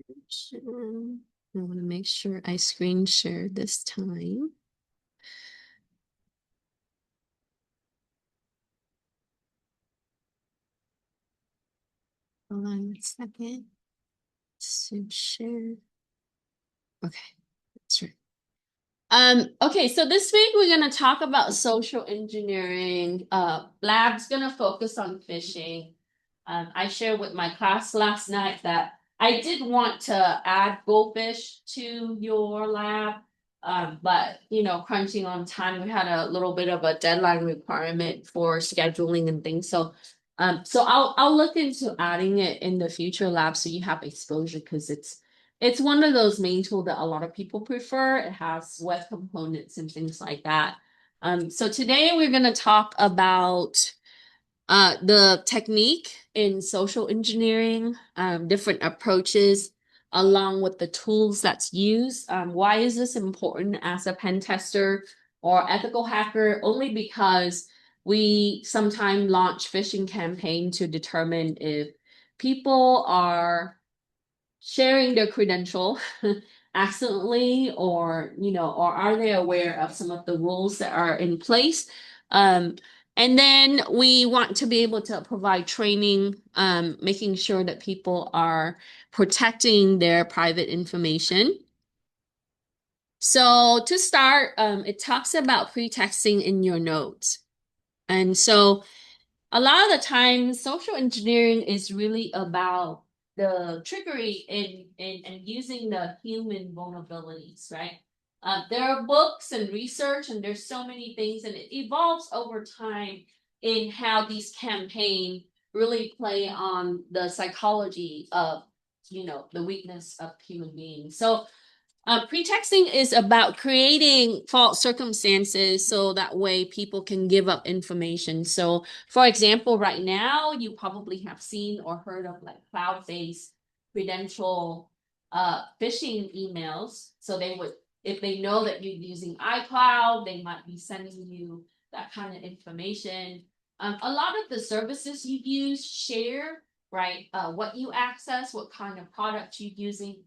I want to make sure I screen share this time. Hold on a second. So share. Okay, that's right. Okay, so this week we're gonna talk about social engineering. Lab's gonna focus on phishing. I shared with my class last night that I did want to add goldfish to your lab, but crunching on time, we had a little bit of a deadline requirement for scheduling and things. So I'll look into adding it in the future lab so you have exposure because it's one of those main tools that a lot of people prefer. It has web components and things like that. So today we're going to talk about the technique in social engineering, different approaches, along with the tools that's used. Why is this important as a pen tester or ethical hacker? Only because we sometimes launch phishing campaign to determine if people are sharing their credential accidentally or are they aware of some of the rules that are in place. And then we want to be able to provide training, making sure that people are protecting their private information. So to start, it talks about pretexting in your notes. And so a lot of the time, social engineering is really about the trickery in using the human vulnerabilities, right? There are books and research, and there's so many things, and it evolves over time in how these campaigns really play on the psychology of, the weakness of human beings. So pretexting is about creating false circumstances so that way people can give up information. So, for example, right now you probably have seen or heard of like cloud-based credential phishing emails. So they would, if they know that you're using iCloud, they might be sending you that kind of information. A lot of the services you use share, right? What you access, what kind of product you're using,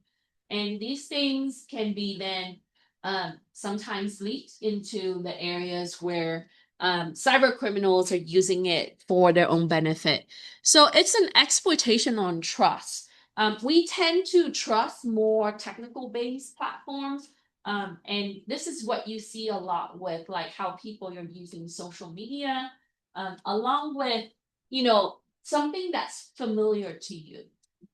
and these things can be then sometimes leaked into the areas where cyber criminals are using it for their own benefit. So it's an exploitation on trust. We tend to trust more technical based platforms. And this is what you see a lot with like how people are using social media, along with, something that's familiar to you.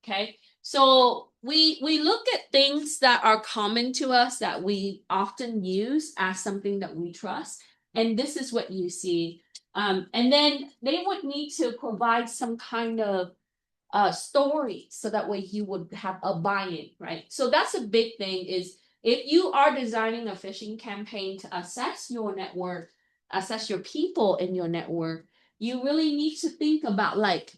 Okay. So we look at things that are common to us that we often use as something that we trust, and this is what you see. And then they would need to provide some kind of story so that way you would have a buy-in, right? So that's a big thing is if you are designing a phishing campaign to assess your network, assess your people in your network, you really need to think about like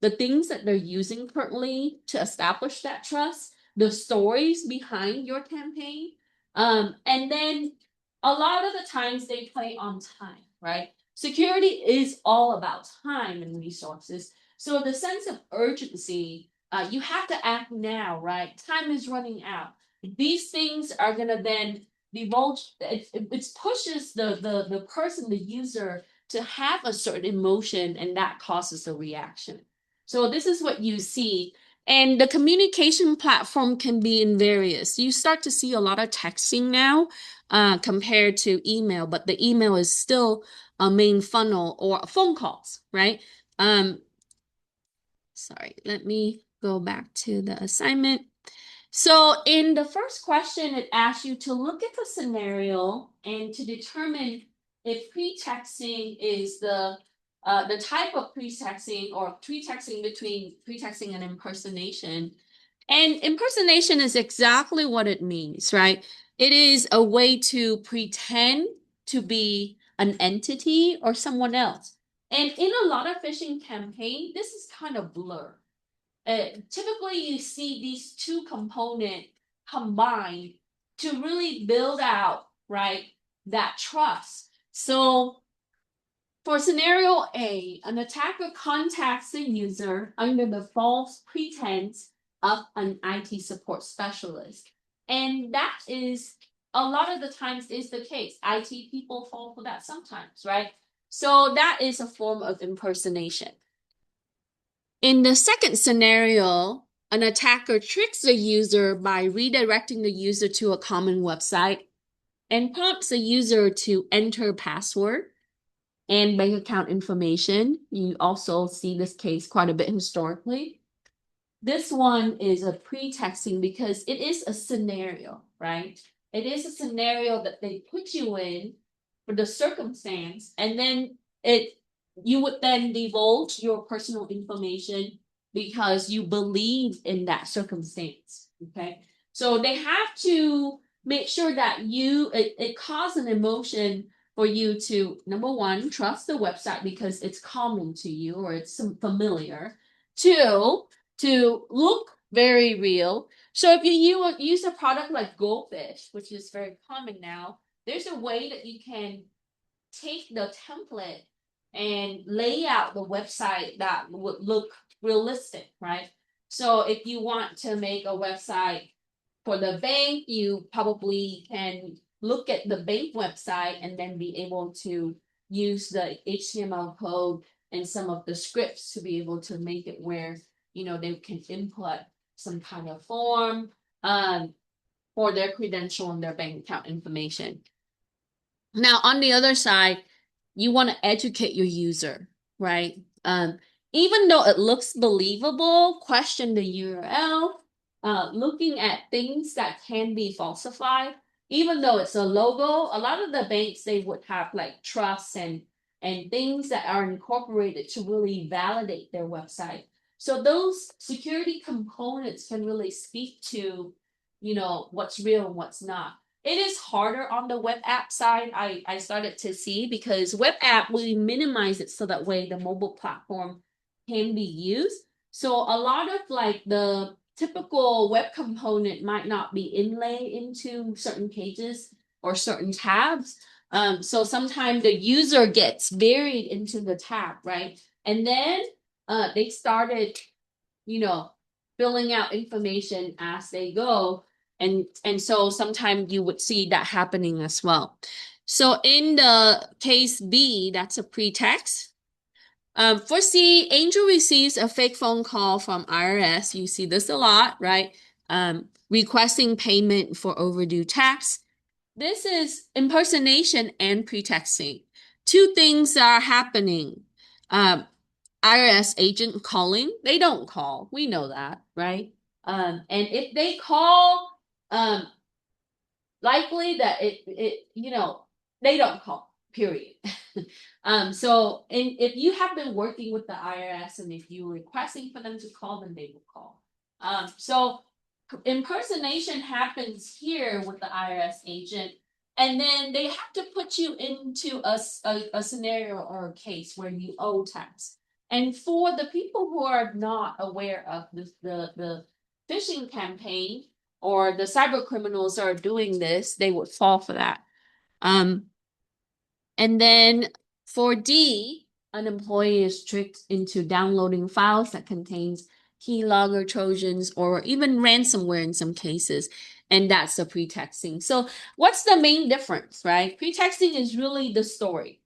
the things that they're using currently to establish that trust, the stories behind your campaign. And then a lot of the times they play on time, right? Security is all about time and resources. So the sense of urgency, you have to act now, right? Time is running out. These things are gonna then divulge. It pushes the person, the user, to have a certain emotion, and that causes a reaction. So this is what you see. And the communication platform can be in various. You start to see a lot of texting now compared to email, but the email is still a main funnel or phone calls, right? Sorry, let me go back to the assignment. So in the first question, it asks you to look at the scenario and to determine if pretexting is the type of pretexting or pretexting between pretexting and impersonation. And impersonation is exactly what it means, right? It is a way to pretend to be an entity or someone else. And in a lot of phishing campaign, this is kind of blurred. Typically, you see these two components combined to really build out, right, that trust. So for scenario A, an attacker contacts the user under the false pretense of an IT support specialist. And that is a lot of the times is the case. IT people fall for that sometimes, right? So that is a form of impersonation. In the second scenario, an attacker tricks the user by redirecting the user to a common website and prompts the user to enter password and bank account information. You also see this case quite a bit historically. This one is a pretexting because it is a scenario, right? It is a scenario that they put you in for the circumstance, and then you would then divulge your personal information because you believe in that circumstance. Okay. So they have to make sure that it causes an emotion for you to, number one, trust the website because it's common to you or it's familiar. Two, to look very real. So if you use a product like Goldfish, which is very common now, there's a way that you can take the template and lay out the website that would look realistic, right? So if you want to make a website for the bank, you probably can look at the bank website and then be able to use the HTML code and some of the scripts to be able to make it where they can input some kind of form for their credential and their bank account information. Now, on the other side, you want to educate your user, right? Even though it looks believable, question the URL, looking at things that can be falsified. Even though it's a logo, a lot of the banks, they would have like trusts and things that are incorporated to really validate their website. So those security components can really speak to, what's real and what's not. It is harder on the web app side. I started to see because web app, we minimize it so that way the mobile platform can be used. So a lot of like the typical web component might not be inlaid into certain pages or certain tabs. So sometimes the user gets buried into the tab, right? And then they started, filling out information as they go. And so sometimes you would see that happening as well. So in the case B, that's a pretext. For C, Angel receives a fake phone call from IRS. You see this a lot, right? Requesting payment for overdue tax. This is impersonation and pretexting. Two things are happening. IRS agent calling. They don't call. We know that, right? And if they call, likely that they don't call, period. So and if you have been working with the IRS and if you're requesting for them to call, then they will call. So impersonation happens here with the IRS agent, and then they have to put you into a scenario or a case where you owe tax. And for the people who are not aware of the phishing campaign, or the cyber criminals are doing this, they would fall for that. And then for D, an employee is tricked into downloading files that contains keylogger trojans or even ransomware in some cases, and that's the pretexting. So what's the main difference, right? Pretexting is really the story,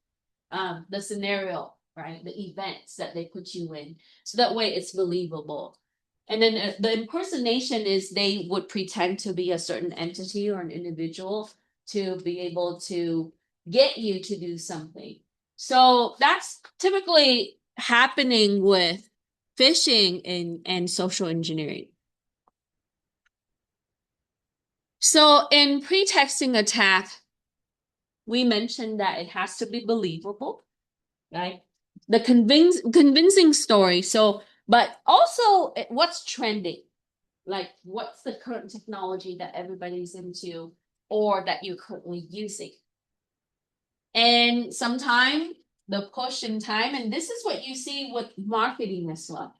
the scenario, right? The events that they put you in, so that way it's believable. And then the impersonation is they would pretend to be a certain entity or an individual to be able to get you to do something. So that's typically happening with phishing and social engineering. So in pretexting attack, we mentioned that it has to be believable, right? The convincing story. So, but also what's trending? Like what's the current technology that everybody's into or that you're currently using? And sometimes the push in time, and this is what you see with marketing as well.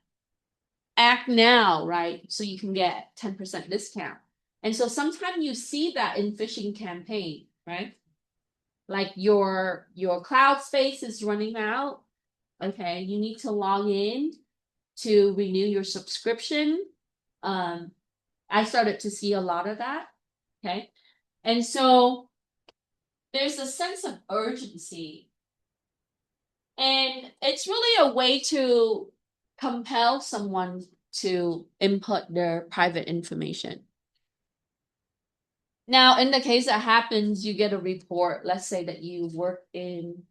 Act now, right? So you can get 10% discount. And so sometimes you see that in phishing campaign, right? Like your cloud space is running out. Okay, you need to log in to renew your subscription. I started to see a lot of that. Okay. And so there's a sense of urgency. And it's really a way to compel someone to input their private information. Now, in the case that happens, you get a report. Let's say that you work in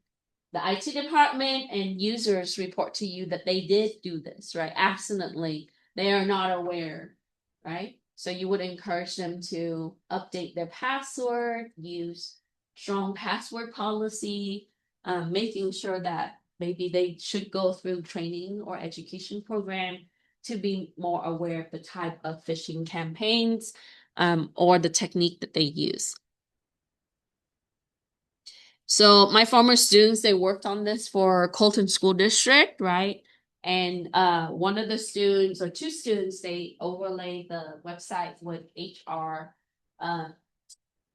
the IT department and users report to you that they did do this, right? Accidentally. They are not aware, right? So you would encourage them to update their password, use strong password policy, making sure that maybe they should go through training or education program to be more aware of the type of phishing campaigns or the technique that they use. So my former students, they worked on this for Colton School District, right? And one of the students or two students, they overlaid the website with HR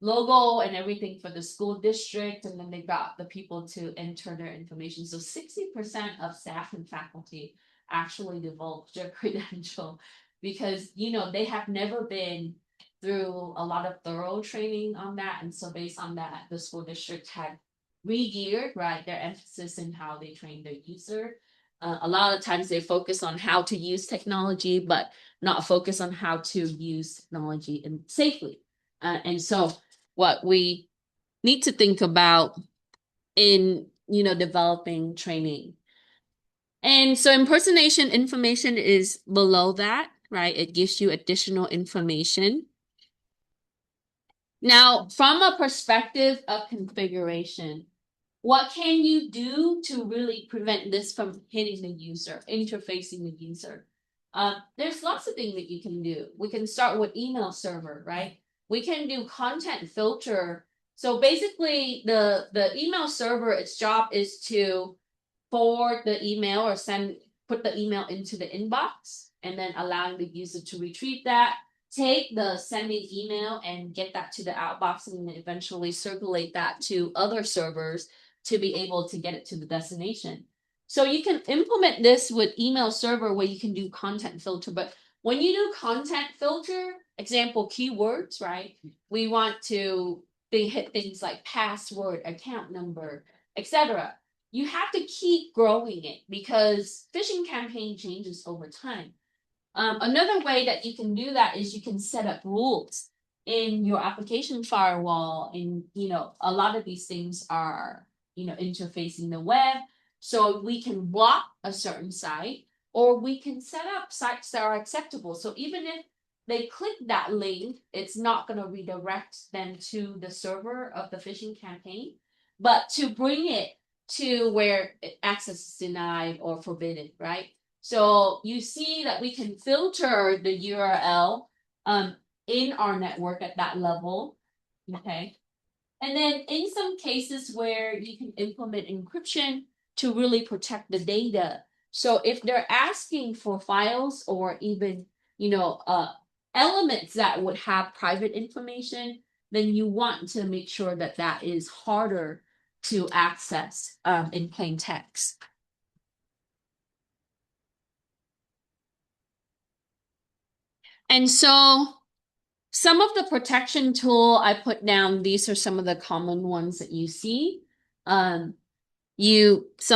logo and everything for the school district, and then they got the people to enter their information. So 60% of staff and faculty actually divulged their credential because they have never been through a lot of thorough training on that. And so based on that, the school district had re-geared, right, their emphasis in how they train their user. A lot of times they focus on how to use technology, but not focus on how to use technology and safely. And so what we need to think about in developing training. And so impersonation information is below that, right? It gives you additional information. Now, from a perspective of configuration, what can you do to really prevent this from hitting the user, interfacing the user? There's lots of things that you can do. We can start with email server, right? We can do content filter. So basically, the email server, its job is to forward the email or put the email into the inbox and then allowing the user to retrieve that, take the sending email and get that to the outbox and then eventually circulate that to other servers to be able to get it to the destination. So you can implement this with email server where you can do content filter. But when you do content filter, example keywords, right? We want to hit things like password, account number, etc. You have to keep growing it because phishing campaign changes over time. Another way that you can do that is you can set up rules in your application firewall. And, a lot of these things are, interfacing the web. So we can block a certain site or we can set up sites that are acceptable. So even if they click that link, it's not going to redirect them to the server of the phishing campaign, but to bring it to where access is denied or forbidden, right? So you see that we can filter the URL in our network at that level, okay? And then in some cases where you can implement encryption to really protect the data. So if they're asking for files or even, elements that would have private information, then you want to make sure that that is harder to access in plain text. And so some of the protection tool I put down, these are some of the common ones that you see. Some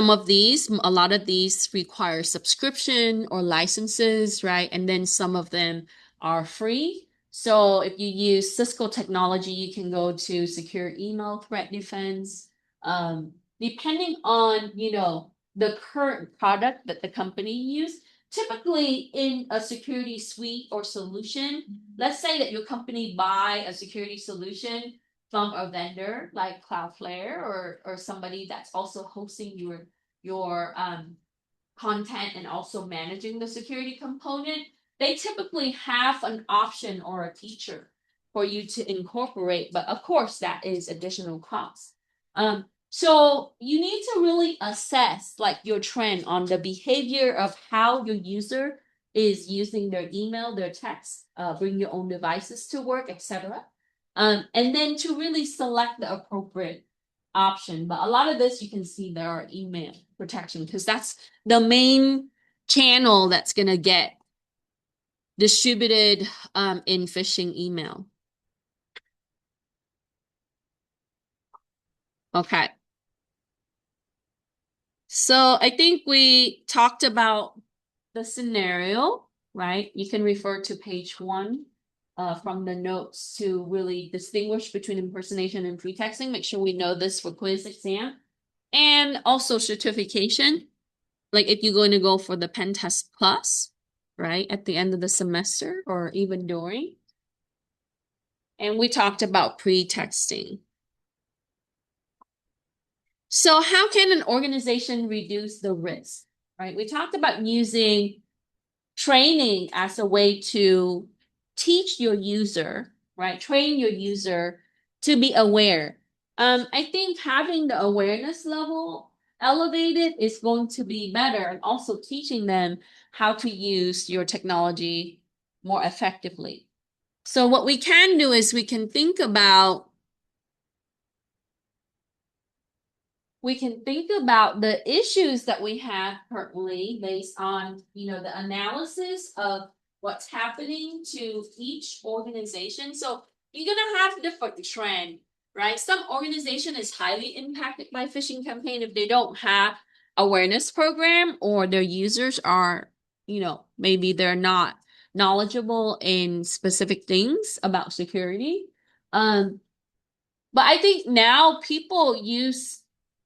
of these, a lot of these require subscription or licenses, right? And then some of them are free. So if you use Cisco technology, you can go to secure email threat defense. Depending on, the current product that the company use, typically in a security suite or solution, let's say that your company buy a security solution from a vendor like Cloudflare or somebody that's also hosting your content and also managing the security component, they typically have an option or a feature for you to incorporate, but of course that is additional cost. So you need to really assess like your trend on the behavior of how your user is using their email, their text, bring your own devices to work, etc. And then to really select the appropriate option. But a lot of this you can see there are email protection because that's the main channel that's going to get distributed in phishing email. Okay. So I think we talked about the scenario, right? You can refer to page 1 from the notes to really distinguish between impersonation and pretexting. Make sure we know this for quiz exam. And also certification. Like if you're going to go for the Pen Test Plus, right, at the end of the semester or even during. And we talked about pretexting. So how can an organization reduce the risk, right? We talked about using training as a way to teach your user, right? Train your user to be aware. I think having the awareness level elevated is going to be better, and also teaching them how to use your technology more effectively. So what we can do is we can think about the issues that we have currently based on, the analysis of what's happening to each organization. So you're going to have different trend, right? Some organization is highly impacted by phishing campaign if they don't have awareness program, or their users are, maybe they're not knowledgeable in specific things about security. But I think now people use,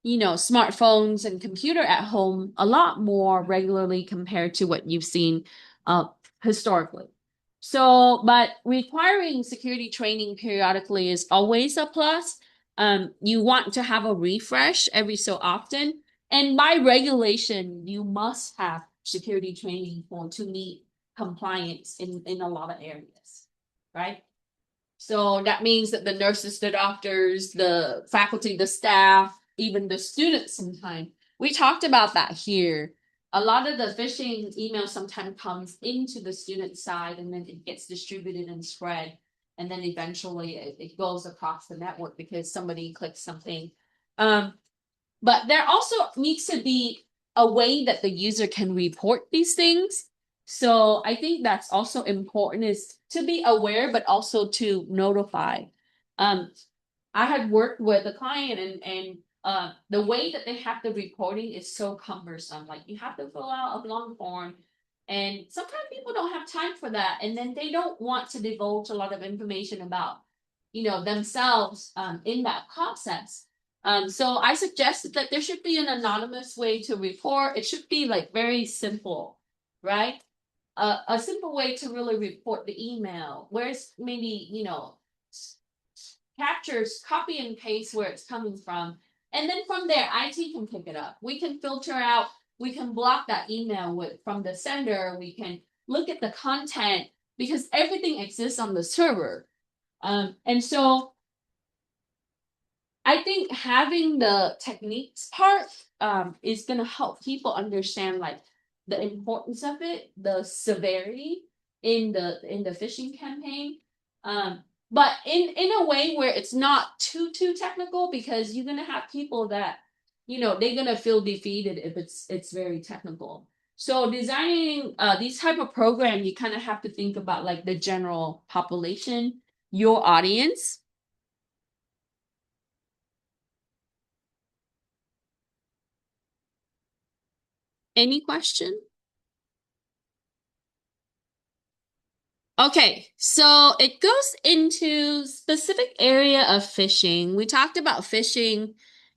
smartphones and computer at home a lot more regularly compared to what you've seen uh, historically. So, but requiring security training periodically is always a plus. You want to have a refresh every so often. And by regulation, you must have security training to meet compliance in a lot of areas, right? So that means that the nurses, the doctors, the faculty, the staff, even the students sometimes. We talked about that here. A lot of the phishing email sometimes comes into the student side and then it gets distributed and spread. And then eventually it goes across the network because somebody clicks something. But there also needs to be a way that the user can report these things. So I think that's also important, is to be aware, but also to notify. Um, I had worked with a client, and the way that they have the reporting is so cumbersome. Like you have to fill out a long form, and sometimes people don't have time for that, and then they don't want to divulge a lot of information about, themselves in that process. So I suggested that there should be an anonymous way to report. It should be like very simple, right? A simple way to really report the email, where's maybe, captures, copy and paste where it's coming from. And then from there, IT can pick it up. We can filter out, we can block that email from the sender. We can look at the content because everything exists on the server. And so I think having the techniques part is going to help people understand like the importance of it, the severity in the phishing campaign. But in a way where it's not too technical, because you're going to have people that, they're going to feel defeated if it's very technical. So designing these type of program, you kind of have to think about like the general population, your audience. Any question? Okay, so it goes into specific area of phishing. We talked about phishing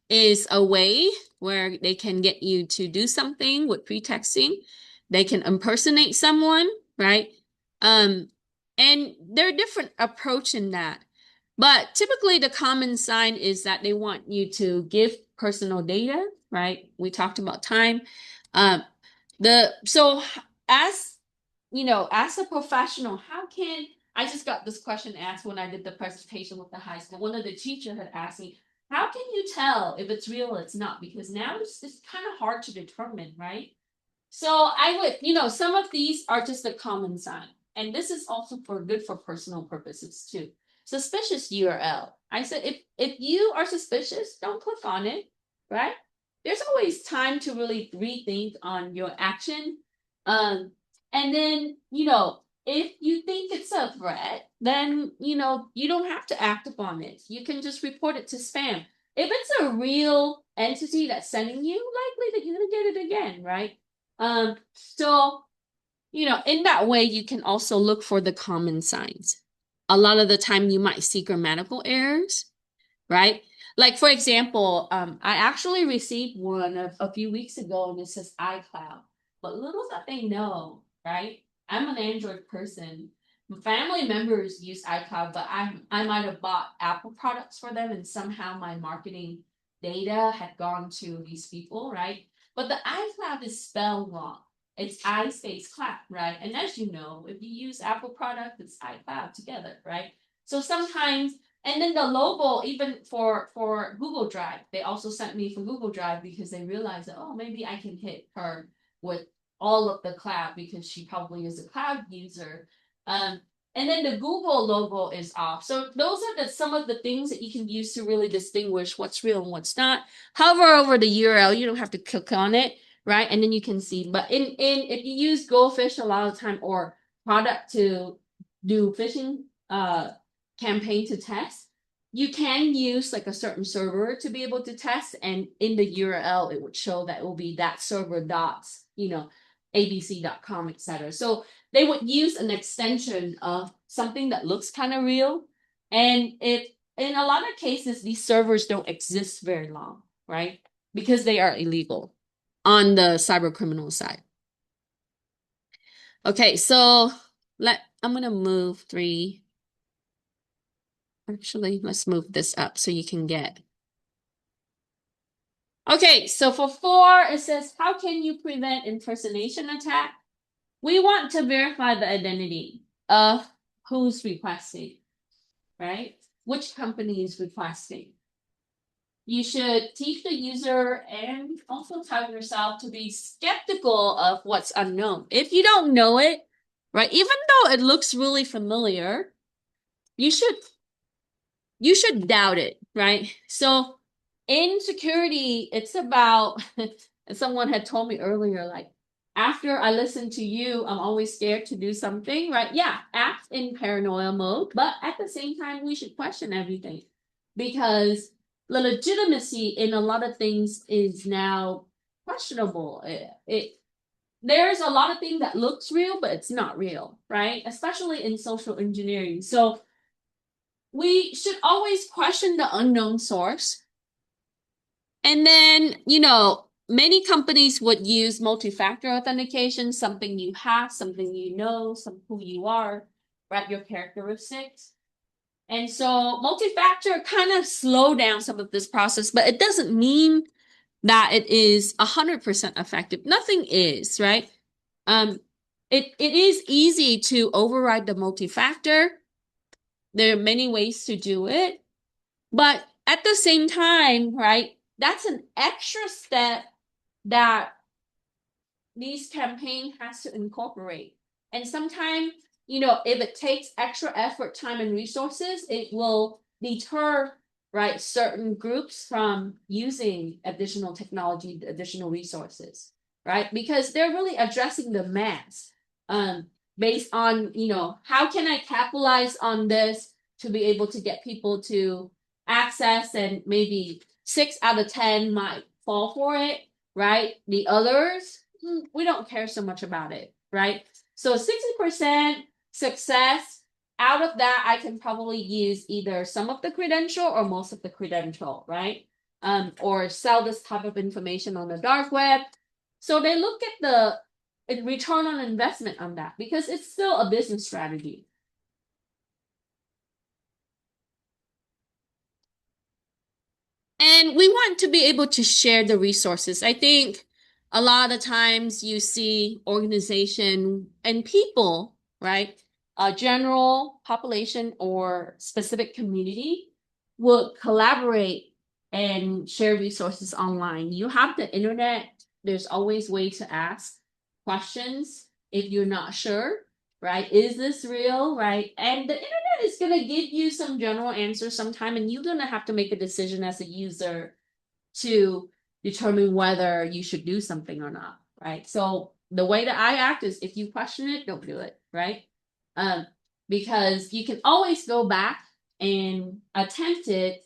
is a way where they can get you to do something with pretexting. They can impersonate someone, right? Um, and there are different approach in that. But typically the common sign is that they want you to give personal data, right? We talked about time. Um, so as as a professional, how can I just got this question asked when I did the presentation with the high school. One of the teachers had asked me, how can you tell if it's real or it's not? Because now it's kind of hard to determine, right? So I would, some of these are just a common sign. And this is also good for personal purposes too. Suspicious URL. I said if you are suspicious, don't click on it, right? There's always time to really rethink on your action. And then, if you think it's a threat, then you know you don't have to act upon it. You can just report it to spam. If it's a real entity that's sending you, likely that you're gonna get it again, right? So you know, in that way, you can also look for the common signs. A lot of the time, you might see grammatical errors, right? Like for example, I actually received one a few weeks ago, and it says iCloud. But little that they know, right? I'm an Android person. My family members use iCloud, but I might have bought Apple products for them, and somehow my marketing data had gone to these people, right? But the iCloud is spelled wrong. It's I space cloud, right? And as you know, if you use Apple product, it's iCloud together, right? So sometimes, and then the logo, even for Google Drive, they also sent me for Google Drive because they realized that, oh, maybe I can hit her with all of the cloud because she probably is a cloud user. Um, and then the Google logo is off. So those are some of the things that you can use to really distinguish what's real and what's not. Hover over the URL, you don't have to click on it, right? And then you can see. But in if you use Goldfish a lot of time or product to do phishing campaign to test, you can use like a certain server to be able to test, and in the URL it would show that it will be that server dots, you know, abc.com, etc. So they would use an extension of something that looks kind of real, and it in a lot of cases these servers don't exist very long, right? Because they are illegal on the cyber criminal side. Okay, so I'm gonna move three. Actually, let's move this up so you can get. Okay, so for 4, it says, how can you prevent impersonation attack? We want to verify the identity of who's requesting, right? Which company is requesting. You should teach the user and also tell yourself to be skeptical of what's unknown. If you don't know it, right, even though it looks really familiar, you should doubt it, right? So in security, it's about, and someone had told me earlier, like, after I listen to you, I'm always scared to do something, right? Yeah, act in paranoia mode, but at the same time, we should question everything because the legitimacy in a lot of things is now questionable. There's a lot of things that looks real, but it's not real, right? Especially in social engineering. So we should always question the unknown source. And then, you know, many companies would use multi-factor authentication, something you have, something you know, some who you are, right? Your characteristics. And so multi-factor kind of slow down some of this process, but it doesn't mean that it is 100% effective. Nothing is, right? Um, it is easy to override the multi-factor. There are many ways to do it. But at the same time, right, that's an extra step that these campaign has to incorporate. And sometimes, you know, if it takes extra effort, time, and resources, it will deter, right, certain groups from using additional technology, additional resources, right? Because they're really addressing the mass, based on, you know, how can I capitalize on this to be able to get people to access, and maybe 6 out of 10 might fall for it, right? The others, we don't care so much about it, right? So 60% success. Out of that, I can probably use either some of the credential or most of the credential, right? Or sell this type of information on the dark web. So they look at the return on investment on that because it's still a business strategy. And we want to be able to share the resources. I think a lot of the times you see organization and people, right? A general population or specific community will collaborate and share resources online. You have the internet, there's always way to ask questions if you're not sure, right? Is this real, right? And the internet is going to give you some general answers sometime, and you're going to have to make a decision as a user to determine whether you should do something or not, right? So the way that I act is if you question it, don't do it, right? um, because you can always go back and attempt it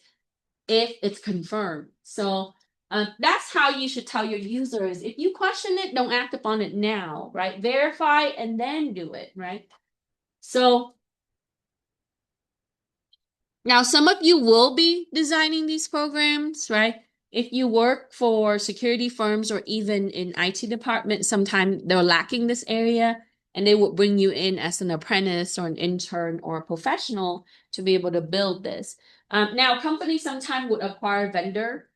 if it's confirmed. So that's how you should tell your users. If you question it, don't act upon it now, right? Verify and then do it, right? So now, some of you will be designing these programs, right? If you work for security firms or even in IT department, sometimes they're lacking this area and they would bring you in as an apprentice or an intern or a professional to be able to build this. Now, companies sometimes would acquire vendor,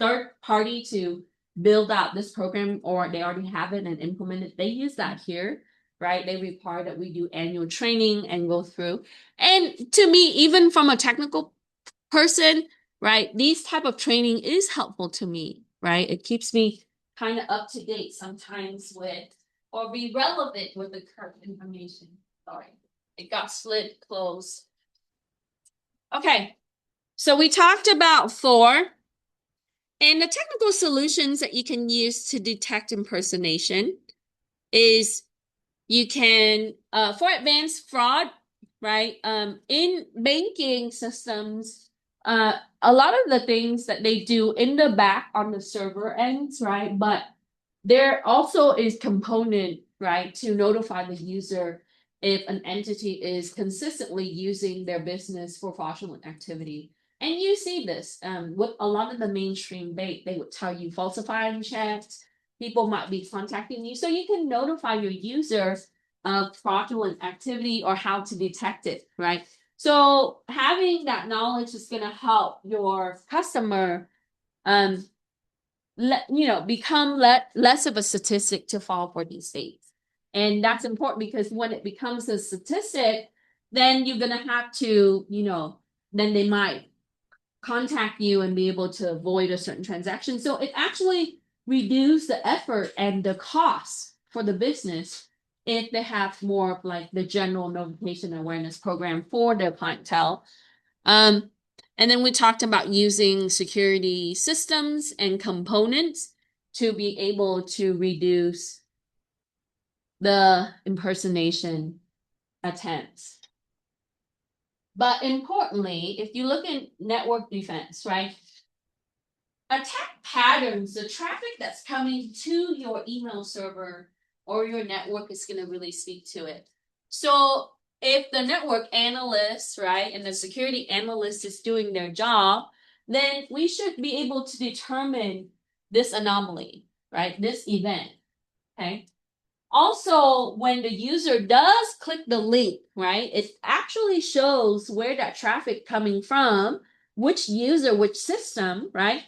third party to build out this program, or they already have it and implement it. They use that here, right? They require that we do annual training and go through. And to me, even from a technical person, right, these type of training is helpful to me, right? It keeps me kind of up to date sometimes with, or be relevant with the current information. Sorry, it got slid closed. Okay, so we talked about four. And the technical solutions that you can use to detect impersonation is you can, for advanced fraud, right? In banking systems, a lot of the things that they do in the back on the server ends, right? But there also is component, right, to notify the user if an entity is consistently using their business for fraudulent activity. And you see this with a lot of the mainstream bank, they would tell you falsifying checks, people might be contacting you. So you can notify your user of fraudulent activity or how to detect it, right? So having that knowledge is going to help your customer um, become less of a statistic to fall for these things. And that's important because when it becomes a statistic, then you're gonna have to, then they might contact you and be able to avoid a certain transaction. So it actually reduces the effort and the cost for the business if they have more of like the general notification awareness program for their clientele. Um, and then we talked about using security systems and components to be able to reduce the impersonation attempts. But importantly, if you look at network defense, right? Attack patterns, the traffic that's coming to your email server or your network is going to really speak to it. So if the network analyst, right, and the security analyst is doing their job, then we should be able to determine this anomaly, right, this event, okay? Also, when the user does click the link, right, it actually shows where that traffic coming from, which user, which system, right?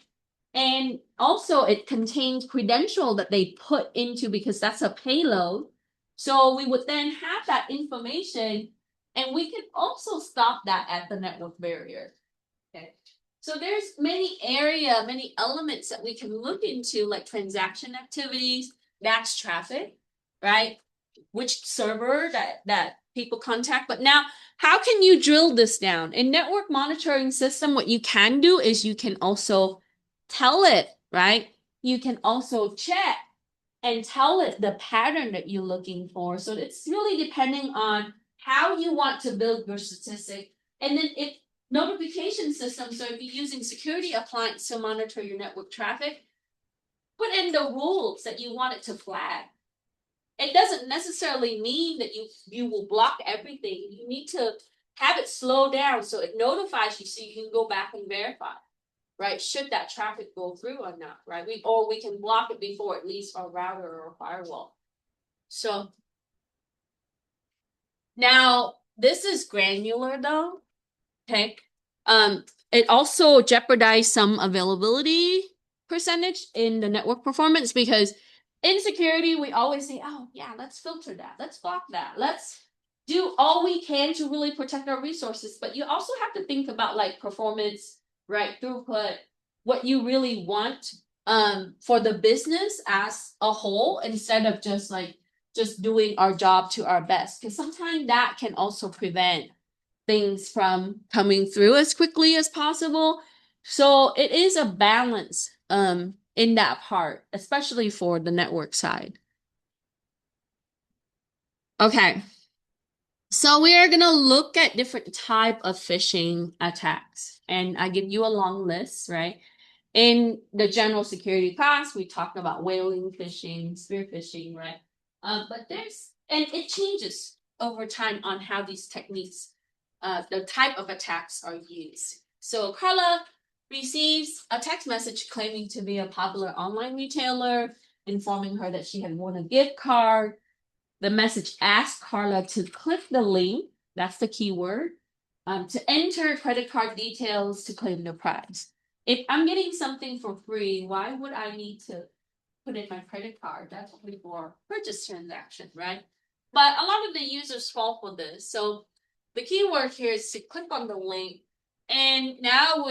And also it contains credential that they put into because that's a payload. So we would then have that information and we can also stop that at the network barrier. Okay. So there's many elements that we can look into, like transaction activities, that's traffic, right? Which server that people contact. But now, how can you drill this down? In network monitoring system, what you can do is you can also tell it, right? You can also check and tell it the pattern that you're looking for. So it's really depending on how you want to build your statistic. And then if notification system, so if you're using security appliance to monitor your network traffic, put in the rules that you want it to flag. It doesn't necessarily mean that you will block everything. You need to have it slow down so it notifies you so you can go back and verify, right? Should that traffic go through or not, right? We can block it before it leaves our router or a firewall. So now this is granular though. Okay. It also jeopardized some availability percentage in the network performance because in security, we always say, oh, yeah, let's filter that. Let's block that. Let's do all we can to really protect our resources. But you also have to think about like performance, right? Throughput, what you really want for the business as a whole instead of just doing our job to our best. Because sometimes that can also prevent things from coming through as quickly as possible. So it is a balance in that part, especially for the network side. Okay. So we are gonna look at different type of phishing attacks, and I give you a long list, right? In the general security class, we talked about whaling phishing, spear phishing, right? But and it changes over time on how these techniques, the type of attacks are used. So Carla receives a text message claiming to be a popular online retailer, informing her that she had won a gift card. The message asks Carla to click the link, that's the keyword, to enter credit card details to claim the prize. If I'm getting something for free, why would I need to put in my credit card? That's only for purchase transaction, right? But a lot of the users fall for this. So the keyword here is to click on the link. And now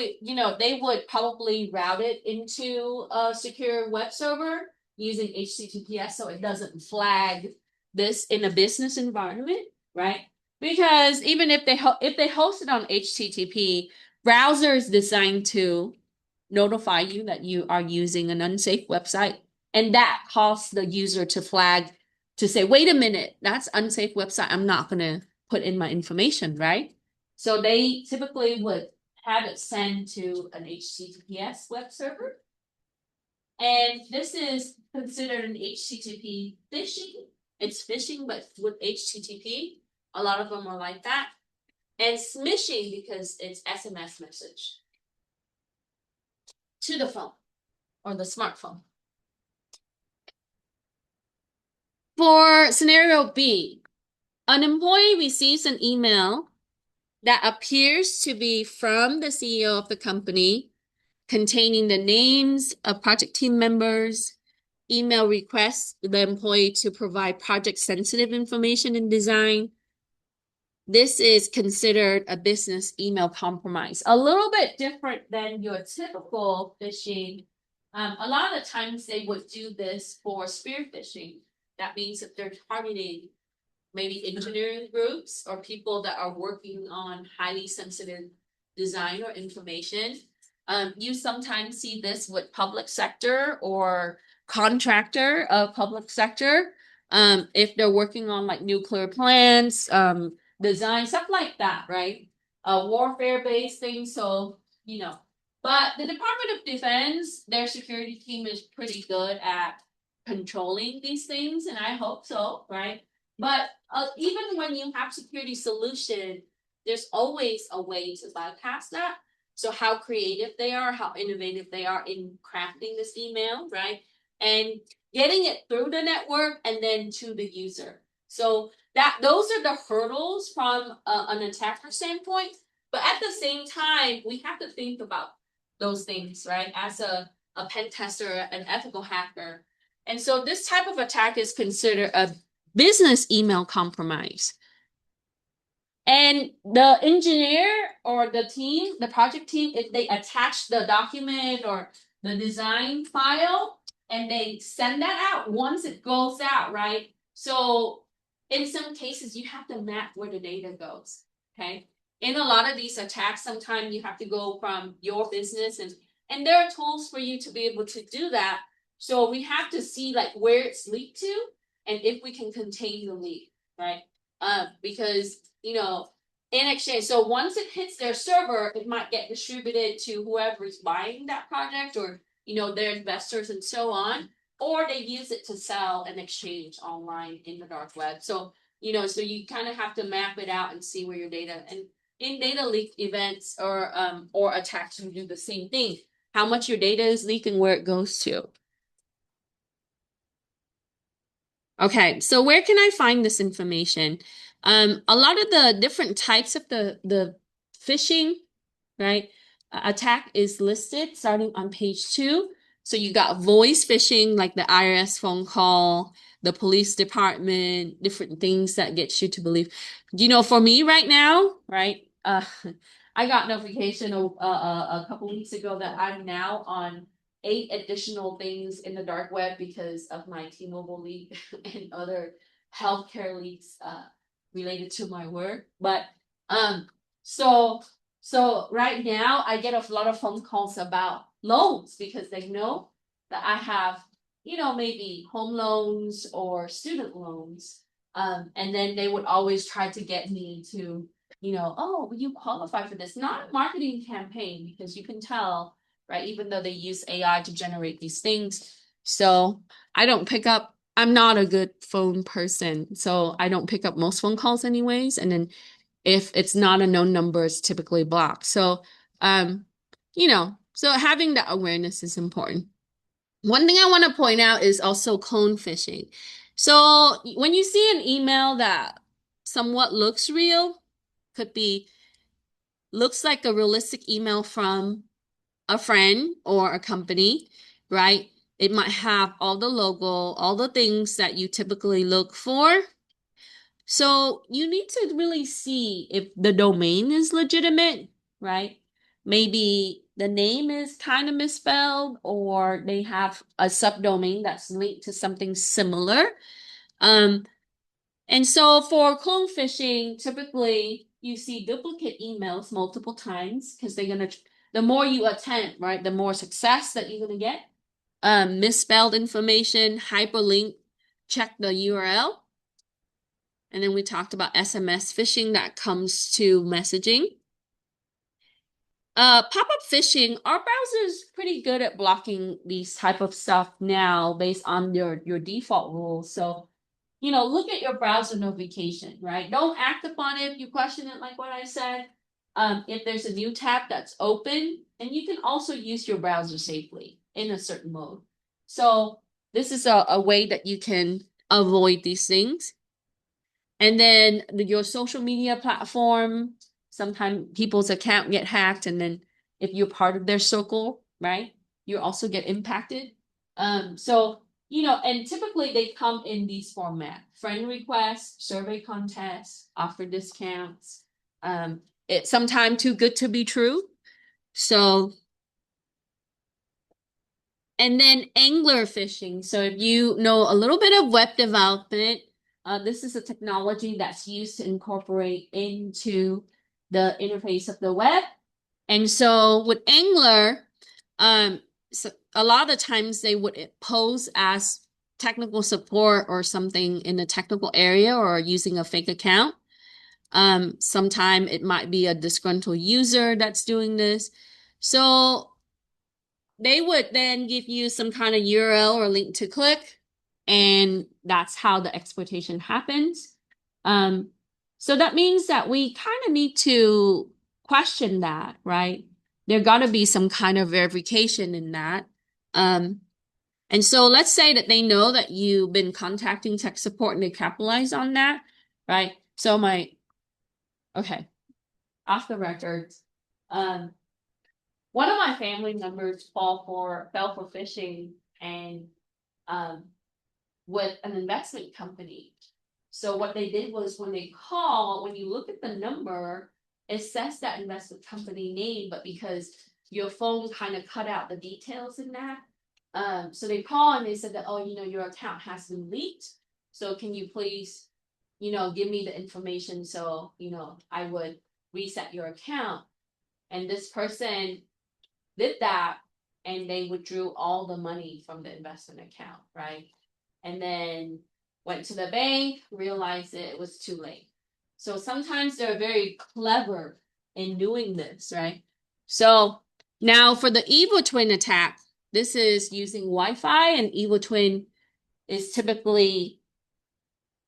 they would probably route it into a secure web server using HTTPS so it doesn't flag this in a business environment, right? Because even if they host it on HTTP, browsers designed to notify you that you are using an unsafe website, and that causes the user to flag to say, wait a minute, that's unsafe website. I'm not going to put in my information, right? So they typically would have it sent to an HTTPS web server. And this is considered an HTTP phishing. It's phishing, but with HTTP. A lot of them are like that. And smishing because it's SMS message to the phone or the smartphone. For scenario B, an employee receives an email that appears to be from the CEO of the company, containing the names of project team members. Email requests the employee to provide project sensitive information in design. This is considered a business email compromise. A little bit different than your typical phishing. A lot of the times they would do this for spear phishing. That means that they're targeting maybe engineering groups or people that are working on highly sensitive design or information. You sometimes see this with public sector or contractor of public sector. If they're working on like nuclear plants, design, stuff like that, right? Warfare based things. So, but the Department of Defense, their security team is pretty good at controlling these things, and I hope so, right? But even when you have security solution, there's always a way to bypass that. So how creative they are, how innovative they are in crafting this email, right? And getting it through the network and then to the user. So those are the hurdles from an attacker standpoint. But at the same time, we have to think about those things, right? As a pen tester, an ethical hacker. And so this type of attack is considered a business email compromise. And the engineer or the team, the project team, if they attach the document or the design file and they send that out once it goes out, right? So in some cases, you have to map where the data goes. Okay. In a lot of these attacks, sometimes you have to go from your business and there are tools for you to be able to do that. So we have to see like where it's leaked to and if we can contain the leak, right? Because in exchange, so once it hits their server, it might get distributed to whoever's buying that project or their investors and so on, or they use it to sell and exchange online in the dark web. So so you kind of have to map it out and see where your data and in data leak events or attacks, you do the same thing. How much your data is leaking, where it goes to. Okay, so where can I find this information? A lot of the different types of the phishing, right, attack is listed starting on page 2. So you got voice phishing, like the IRS phone call, the police department, different things that gets you to believe. For me right now, right, I got notification a couple weeks ago that I'm now on 8 additional things in the dark web because of my T-Mobile leak and other healthcare leaks related to my work. But so right now I get a lot of phone calls about loans because they know that I have maybe home loans or student loans. And then they would always try to get me to, oh, will you qualify for this? Not a marketing campaign, because you can tell, right? Even though they use AI to generate these things. So I don't pick up, I'm not a good phone person. So I don't pick up most phone calls anyways. And then if it's not a known number, it's typically blocked. So, so having that awareness is important. One thing I want to point out is also clone phishing. So when you see an email that somewhat looks real, could be looks like a realistic email from a friend or a company, right? It might have all the logo, all the things that you typically look for. So you need to really see if the domain is legitimate, right? Maybe the name is kind of misspelled, or they have a subdomain that's linked to something similar. Um, and so for clone phishing, typically you see duplicate emails multiple times because the more you attempt, right, the more success that you're gonna get. Misspelled information, hyperlink, check the URL. And then we talked about SMS phishing that comes to messaging. Pop-up phishing, our browser is pretty good at blocking these type of stuff now based on your default rules. So, look at your browser notification, right? Don't act upon it if you question it, like what I said. If there's a new tab that's open, and you can also use your browser safely in a certain mode. So this is a way that you can avoid these things. And then your social media platform, sometimes people's account get hacked, and then if you're part of their circle, right, you also get impacted. So and typically they come in these format: friend requests, survey contests, offer discounts. It's sometimes too good to be true. So and then angler phishing. So if you know a little bit of web development, this is a technology that's used to incorporate into the interface of the web. And so with angler, so a lot of the times they would pose as technical support or something in the technical area or using a fake account. Sometime it might be a disgruntled user that's doing this. So they would then give you some kind of URL or link to click, and that's how the exploitation happens. Um, so that means that we kind of need to question that, right? There got to be some kind of verification in that. And so let's say that they know that you've been contacting tech support and they capitalize on that, right? So okay, off the record, um, one of my family members fell for phishing and um, with an investment company. So what they did was when they call, when you look at the number, it says that investment company name, but because your phone kind of cut out the details in that, so they call and they said that, oh, your account has been leaked. So can you please, give me the information so, I would reset your account. And this person did that, and they withdrew all the money from the investment account, right? And then went to the bank, realized it was too late. So sometimes they're very clever in doing this, right? So now for the evil twin attack, this is using Wi-Fi, and evil twin is typically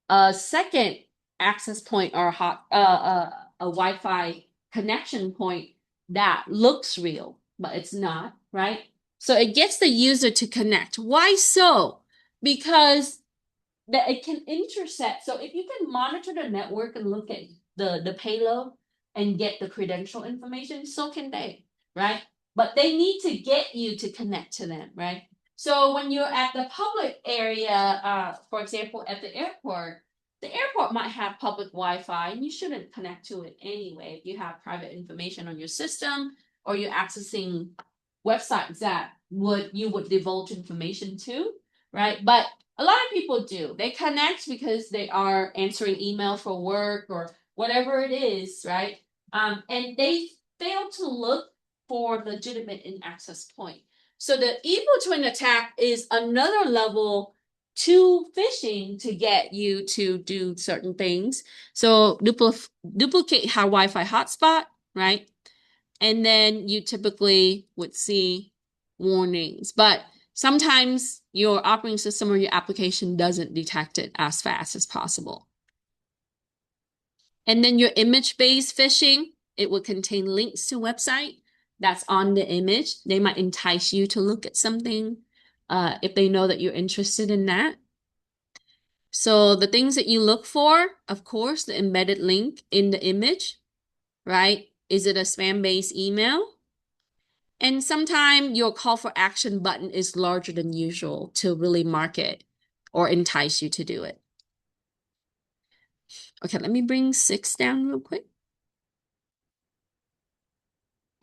a second access point or a Wi-Fi connection point that looks real, but it's not, right? So it gets the user to connect. Why so? Because that it can intercept. So if you can monitor the network and look at the payload and get the credential information, so can they, right? But they need to get you to connect to them, right? So when you're at the public area, for example, at the airport might have public Wi-Fi, and you shouldn't connect to it anyway if you have private information on your system or you're accessing websites that you would divulge information to, right? But a lot of people do. They connect because they are answering email for work or whatever it is, right? And they fail to look for legitimate in access point. So the evil twin attack is another level to phishing to get you to do certain things. So duplicate her Wi-Fi hotspot, right? And then you typically would see warnings. But sometimes your operating system or your application doesn't detect it as fast as possible. And then your image-based phishing, it would contain links to website that's on the image. They might entice you to look at something if they know that you're interested in that. So the things that you look for, of course, the embedded link in the image, right? Is it a spam-based email? And sometimes your call for action button is larger than usual to really market or entice you to do it. Okay, let me bring 6 down real quick.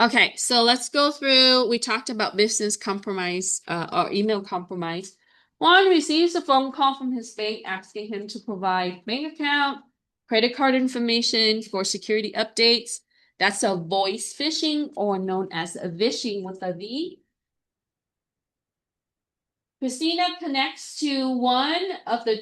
Okay, so let's go through. We talked about business compromise or email compromise. One receives a phone call from his bank asking him to provide bank account, credit card information for security updates. That's a voice phishing or known as a vishing with a V. Christina connects to one of the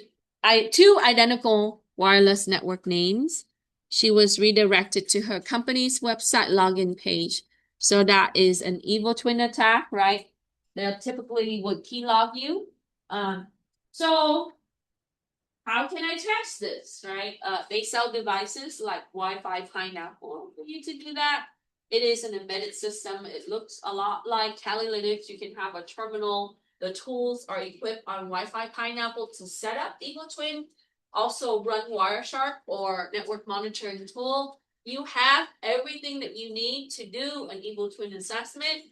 two identical wireless network names. She was redirected to her company's website login page. So that is an evil twin attack, right? They typically would keylog you. So how can I test this, right? They sell devices like Wi-Fi Pineapple for you to do that. It is an embedded system. It looks a lot like Kali Linux. You can have a terminal. The tools are equipped on Wi-Fi Pineapple to set up Evil Twin. Also run Wireshark or network monitoring tool. You have everything that you need to do an Evil Twin assessment.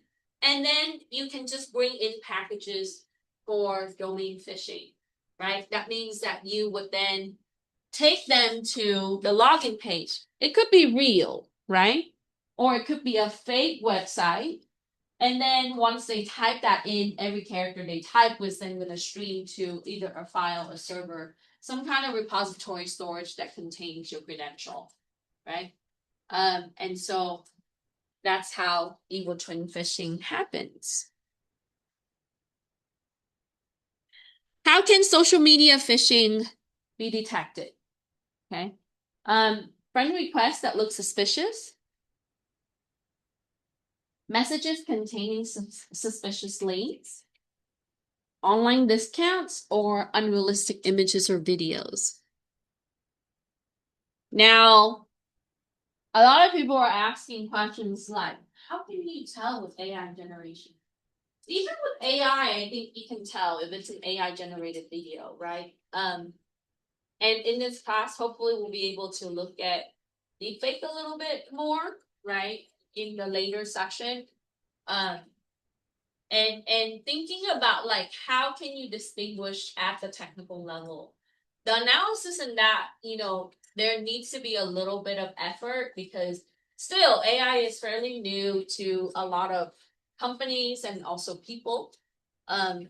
And then you can just bring in packages for domain phishing, right? That means that you would then take them to the login page. It could be real, right? Or it could be a fake website. And then once they type that in, every character they type was then going to stream to either a file, a server, some kind of repository storage that contains your credential, right? And so that's how evil twin phishing happens. How can social media phishing be detected? Okay. Friend requests that look suspicious. Messages containing suspicious links. Online discounts or unrealistic images or videos. Now, a lot of people are asking questions like, how can you tell with AI generation? Even with AI, I think you can tell if it's an AI generated video, right? And in this class, hopefully we'll be able to look at deepfake a little bit more, right? In the later session. And thinking about like how can you distinguish at the technical level? The analysis in that, there needs to be a little bit of effort because still AI is fairly new to a lot of companies and also people. But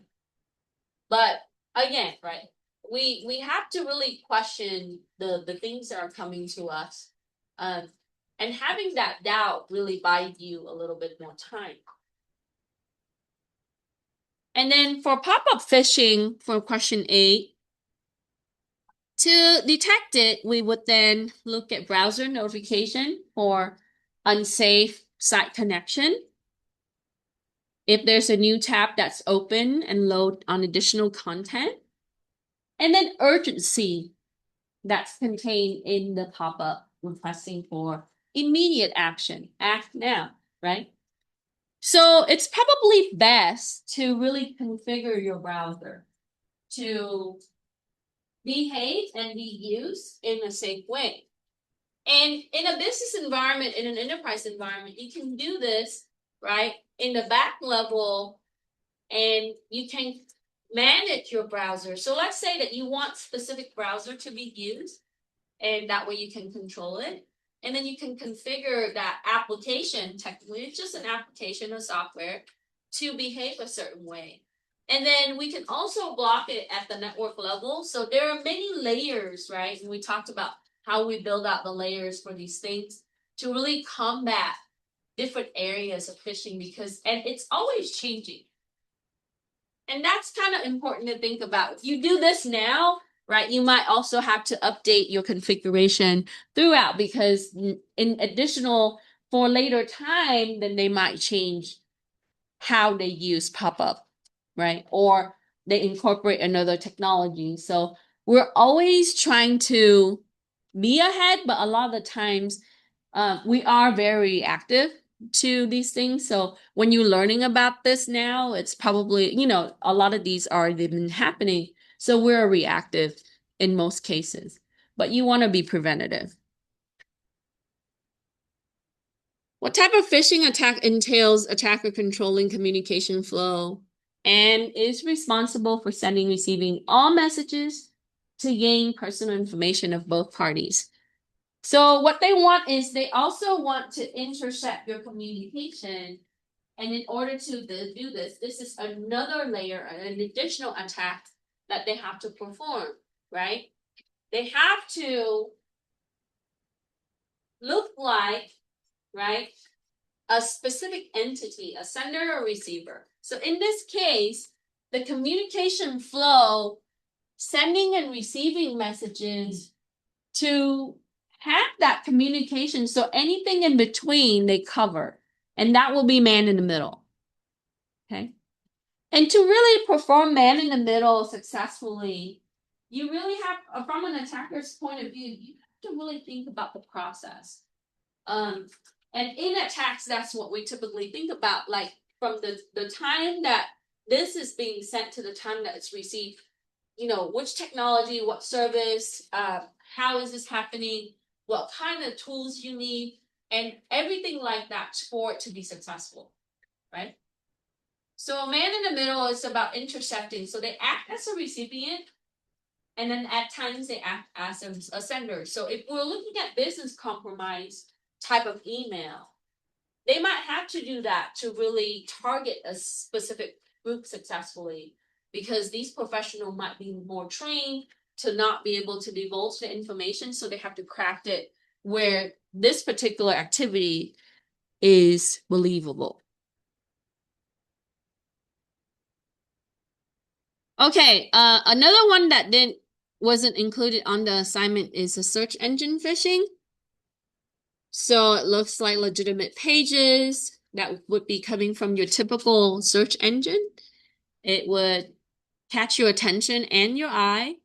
again, right, we have to really question the things that are coming to us. And having that doubt really buys you a little bit more time. And then for pop-up phishing, for question 8, to detect it, we would then look at browser notification for unsafe site connection. If there's a new tab that's open and load on additional content. And then urgency that's contained in the pop-up requesting for immediate action. Act now, right? So it's probably best to really configure your browser to behave and be used in a safe way. And in a business environment, in an enterprise environment, you can do this, right, in the back level, and you can manage your browser. So let's say that you want specific browser to be used, and that way you can control it. And then you can configure that application, technically it's just an application of software, to behave a certain way. And then we can also block it at the network level. So there are many layers, right? And we talked about how we build out the layers for these things to really combat different areas of phishing and it's always changing. And that's kind of important to think about. If you do this now, right, you might also have to update your configuration throughout, because in additional for later time, then they might change how they use pop-up, right? Or they incorporate another technology. So we're always trying to be ahead, but a lot of the times we are very active to these things. So when you're learning about this now, it's probably, a lot of these are they've been happening. So we're reactive in most cases, but you want to be preventative. What type of phishing attack entails attacker controlling communication flow and is responsible for sending and receiving all messages to gain personal information of both parties? So what they want is they also want to intercept your communication. And in order to do this, this is another layer, an additional attack that they have to perform, right? They have to look like, right, a specific entity, a sender or receiver. So in this case, the communication flow, sending and receiving messages to have that communication. So anything in between they cover, and that will be man in the middle. Okay. And to really perform man in the middle successfully, you really have, from an attacker's point of view, you have to really think about the process. And in attacks, that's what we typically think about, like from the time that this is being sent to the time that it's received, which technology, what service, how is this happening, what kind of tools you need, and everything like that for it to be successful, right? So a man in the middle is about intercepting. So they act as a recipient, and then at times they act as a sender. So if we're looking at business compromise type of email, they might have to do that to really target a specific group successfully, because these professionals might be more trained to not be able to divulge the information. So they have to craft it where this particular activity is believable. Okay, another one that wasn't included on the assignment is a search engine phishing. So it looks like legitimate pages that would be coming from your typical search engine. It would catch your attention and your eye,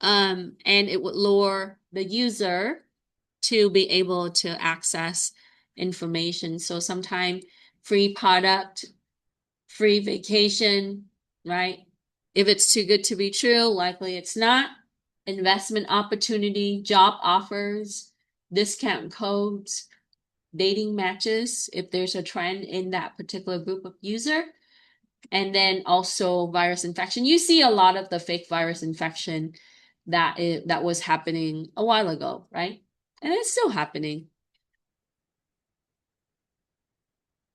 and it would lure the user to be able to access information. So sometime free product, free vacation, right? If it's too good to be true, likely it's not. Investment opportunity, job offers, discount codes, dating matches, if there's a trend in that particular group of user. And then also virus infection. You see a lot of the fake virus infection that was happening a while ago, right? And it's still happening.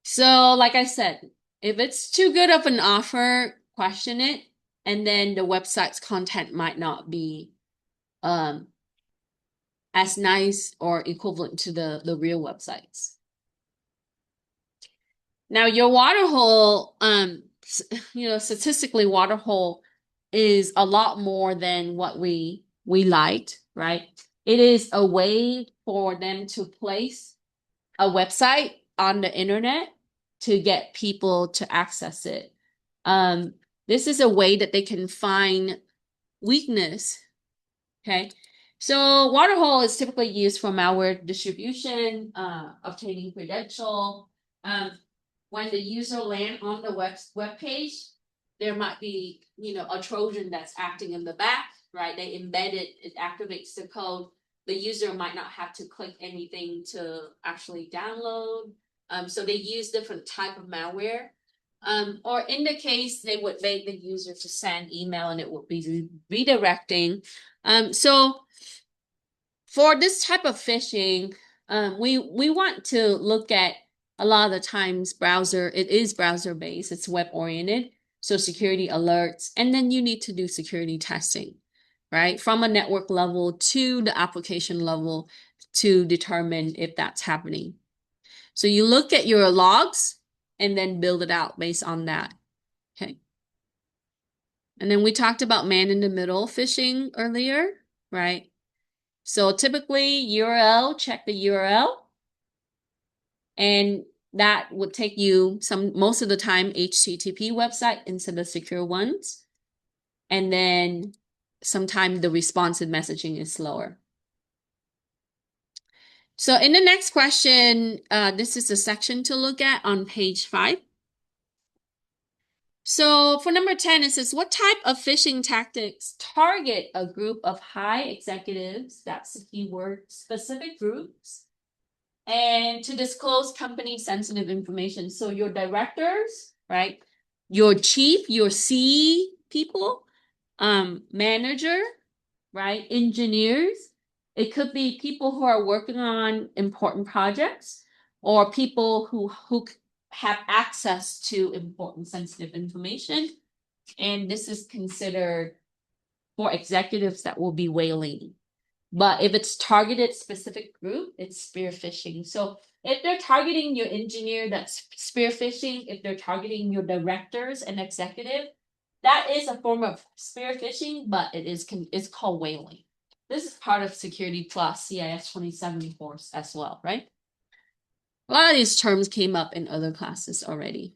So, like I said, if it's too good of an offer, question it. And then the website's content might not be as nice or equivalent to the real websites. Now, your water hole, statistically, water hole is a lot more than what we liked, right? It is a way for them to place a website on the internet to get people to access it. This is a way that they can find weakness. Okay. So Waterhole is typically used for malware distribution, obtaining credential. When the user land on the web page, there might be, a Trojan that's acting in the back, right? They embed it, it activates the code. The user might not have to click anything to actually download. So they use different type of malware. Or in the case, they would beg the user to send email and it would be redirecting. So for this type of phishing, we want to look at a lot of the times it is browser based, it's web oriented. So security alerts, and then you need to do security testing, right? From a network level to the application level to determine if that's happening. So you look at your logs and then build it out based on that. Okay. And then we talked about man-in-the-middle phishing earlier, right? So typically URL, check the URL, and that would take you most of the time HTTP website instead of secure ones. And then sometimes the responsive messaging is slower. So in the next question, this is a section to look at on page 5. So for number 10, it says, what type of phishing tactics target a group of high executives, that's the keyword, specific groups, and to disclose company sensitive information? So your directors, right? Your chief, your C people, manager, right? Engineers. It could be people who are working on important projects or people who have access to important sensitive information. And this is considered for executives that will be whaling. But if it's targeted specific group, it's spear phishing. So if they're targeting your engineer, that's spear phishing. If they're targeting your directors and executive, that is a form of spear phishing, but it's called whaling. This is part of Security Plus CIS-27B course as well, right? A lot of these terms came up in other classes already.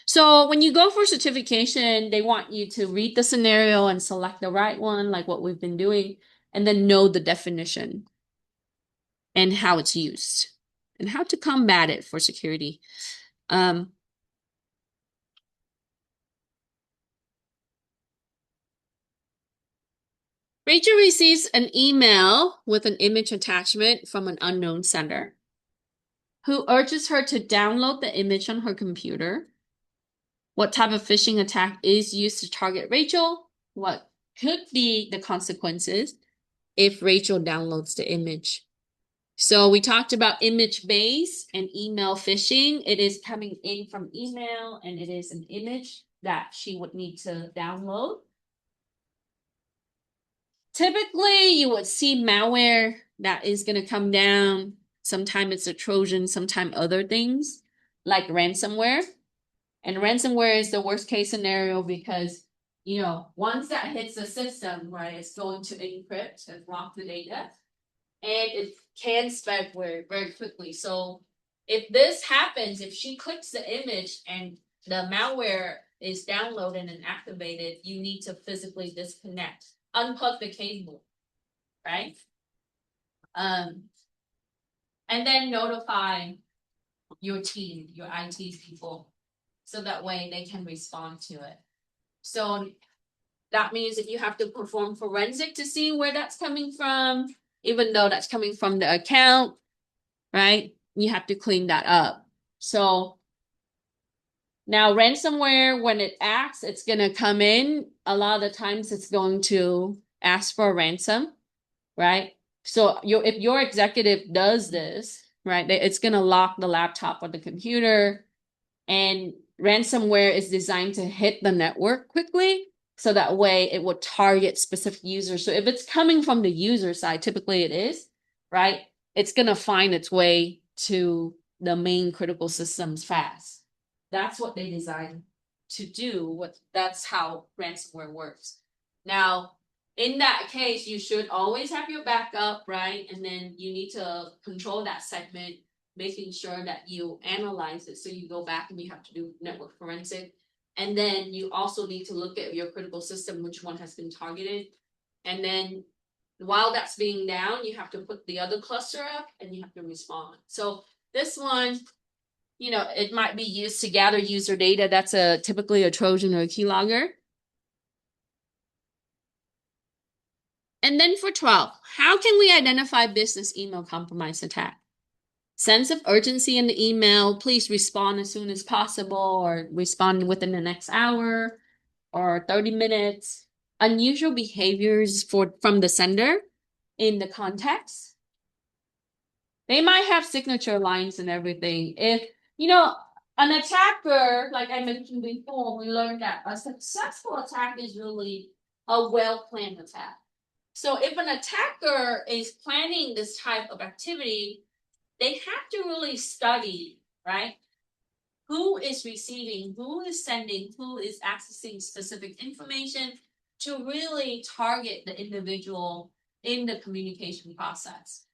So when you go for certification, they want you to read the scenario and select the right one, like what we've been doing, and then know the definition and how it's used and how to combat it for security. Rachel receives an email with an image attachment from an unknown sender who urges her to download the image on her computer. What type of phishing attack is used to target Rachel? What could be the consequences if Rachel downloads the image? So we talked about image-based and email phishing. It is coming in from email, and it is an image that she would need to download. Typically, you would see malware that is going to come down. Sometimes it's a Trojan, sometimes other things like ransomware. And ransomware is the worst case scenario because, once that hits the system, right, it's going to encrypt and lock the data. And it can spread very, very quickly. So if this happens, if she clicks the image and the malware is downloaded and activated, you need to physically disconnect, unplug the cable, right? And then notify your team, your IT people, so that way they can respond to it. So that means if you have to perform forensic to see where that's coming from, even though that's coming from the account, right? You have to clean that up. So now ransomware, when it acts, it's going to come in. A lot of the times it's going to ask for a ransom, right? So if your executive does this, right, it's going to lock the laptop or the computer. And ransomware is designed to hit the network quickly. So that way it will target specific users. So if it's coming from the user side, typically it is, right? It's going to find its way to the main critical systems fast. That's what they designed to do. That's how ransomware works. Now, in that case, you should always have your backup, right? And then you need to control that segment, making sure that you analyze it. So you go back and you have to do network forensic. And then you also need to look at your critical system, which one has been targeted. And then while that's being down, you have to put the other cluster up and you have to respond. So this one, it might be used to gather user data. That's typically a Trojan or a keylogger. And then for 12, how can we identify business email compromise attack? Sense of urgency in the email, please respond as soon as possible or respond within the next hour or 30 minutes. Unusual behaviors from the sender in the context. They might have signature lines and everything. If, an attacker, like I mentioned before, we learned that a successful attack is really a well-planned attack. So if an attacker is planning this type of activity, they have to really study, right? who is receiving, who is sending, who is accessing specific information to really target the individual in the communication process.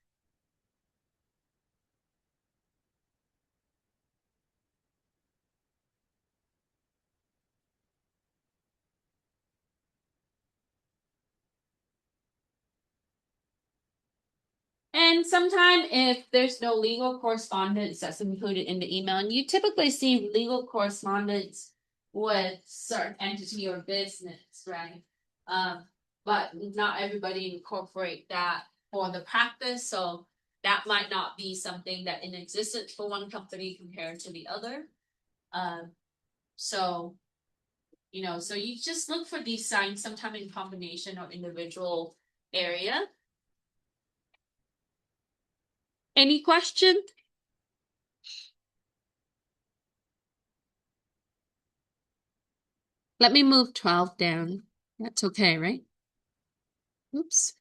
And sometimes if there's no legal correspondence that's included in the email, and you typically see legal correspondence with certain entity or business, right? But not everybody incorporate that for the practice, so that might not be something that in existence for one company compared to the other. So so you just look for these signs sometime in combination or individual area. Any question? Let me move 12 down. That's okay, right? Oops.